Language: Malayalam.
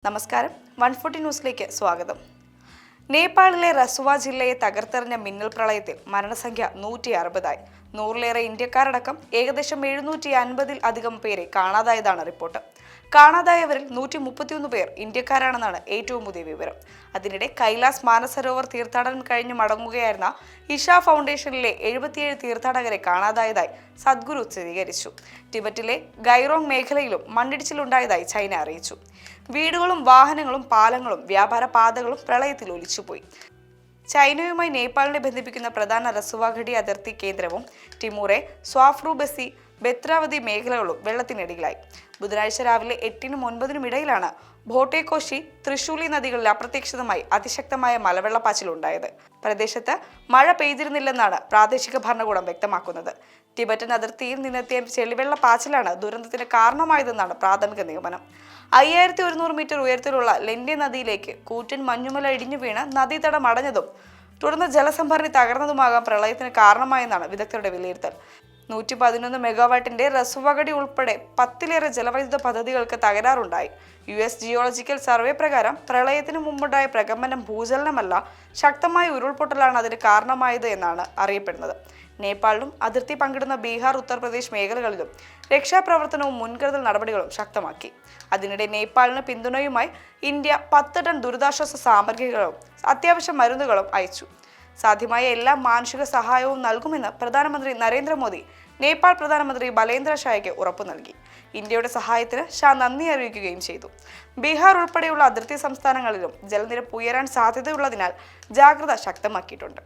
നമസ്കാരം 140 ന്യൂസിലേക്ക് സ്വാഗതം. നേപ്പാളിലെ റസുവ ജില്ലയെ തകർത്തെറിഞ്ഞ മിന്നൽ പ്രളയത്തിൽ മരണസംഖ്യ 160 ആയി. 100-ലേറെ ഇന്ത്യക്കാരടക്കം ഏകദേശം 750-ൽ അധികം പേരെ കാണാതായതാണ് റിപ്പോർട്ട്. കാണാതായവരിൽ 131 പേർ ഇന്ത്യക്കാരാണെന്നാണ് ഏറ്റവും പുതിയ വിവരം. അതിനിടെ കൈലാസ് മാനസരോവർ തീർത്ഥാടനം കഴിഞ്ഞ് മടങ്ങുകയായിരുന്ന ഇഷ ഫൗണ്ടേഷനിലെ 77 തീർത്ഥാടകരെ കാണാതായതായി സദ്ഗുരു സ്ഥിരീകരിച്ചു. ടിബറ്റിലെ ഗൈറോങ് മേഖലയിലും മണ്ണിടിച്ചിലുണ്ടായതായി ചൈന അറിയിച്ചു. വീടുകളും വാഹനങ്ങളും പാലങ്ങളും വ്യാപാര പാതകളും പ്രളയത്തിൽ ഒലിച്ചുപോയി. ചൈനയുമായി നേപ്പാളിനെ ബന്ധിപ്പിക്കുന്ന പ്രധാന റസുവ-ഘടി അതിർത്തി കേന്ദ്രവും ടിമൂറെ, സ്വാഫ്രു ബസി, ബെത്രാവതി മേഖലകളും വെള്ളത്തിനടിയിലായി. ബുധനാഴ്ച രാവിലെ 8-നും 9-നും ഇടയിലാണ് ഭോട്ടേകോശി, തൃശൂലി നദികളിൽ അപ്രതീക്ഷിതമായി അതിശക്തമായ മലവെള്ളപ്പാച്ചിലുണ്ടായത്. പ്രദേശത്ത് മഴ പെയ്തിരുന്നില്ലെന്നാണ് പ്രാദേശിക ഭരണകൂടം വ്യക്തമാക്കുന്നത്. ടിബറ്റൻ അതിർത്തിയിൽ നിന്നെത്തിയ ചെളിവെള്ളപ്പാച്ചിലാണ് ദുരന്തത്തിന് കാരണമായതെന്നാണ് പ്രാഥമിക നിഗമനം. 5100 മീറ്റർ ഉയരത്തിലുള്ള ലെൻഡെ നദിയിലേക്ക് കൂറ്റൻ മഞ്ഞുമല ഇടിഞ്ഞു വീണ് നദീതടം അടഞ്ഞതും തുടർന്ന് ജലസംഭരണി തകർന്നതുമാകാം പ്രളയത്തിന് കാരണമായെന്നാണ് വിദഗ്ധരുടെ വിലയിരുത്തൽ. 111 മെഗാവാട്ടിന്റെ റസുവ-ഘടി ഉൾപ്പെടെ 10-ലേറെ ജലവൈദ്യുത പദ്ധതികൾക്ക് തകരാറുണ്ടായി. US ജിയോളജിക്കൽ സർവേ പ്രകാരം പ്രളയത്തിന് മുമ്പുണ്ടായ പ്രകമ്പനം ഭൂചലനമല്ല, ശക്തമായ ഉരുൾപൊട്ടലാണ് അതിന് കാരണമായത് എന്നാണ് അറിയപ്പെടുന്നത്. നേപ്പാളിലും അതിർത്തി പങ്കിടുന്ന ബീഹാർ, ഉത്തർപ്രദേശ് മേഖലകളിലും രക്ഷാപ്രവർത്തനവും മുൻകരുതൽ നടപടികളും ശക്തമാക്കി. അതിനിടെ നേപ്പാളിന് പിന്തുണയുമായി ഇന്ത്യ 10 ടൺ ദുരിതാശ്വാസ സാമഗ്രികളും അത്യാവശ്യ മരുന്നുകളും അയച്ചു. സാധ്യമായ എല്ലാ മാനുഷിക സഹായവും നൽകുമെന്ന് പ്രധാനമന്ത്രി നരേന്ദ്രമോദി നേപ്പാൾ പ്രധാനമന്ത്രി ബലേന്ദ്ര ഷായ്ക്ക് ഉറപ്പു നൽകി. ഇന്ത്യയുടെ സഹായത്തിന് ഷാ നന്ദി അറിയിക്കുകയും ചെയ്തു. ബീഹാർ ഉൾപ്പെടെയുള്ള അതിർത്തി സംസ്ഥാനങ്ങളിലും ജലനിരപ്പ് ഉയരാൻ സാധ്യതയുള്ളതിനാൽ ജാഗ്രത ശക്തമാക്കിയിട്ടുണ്ട്.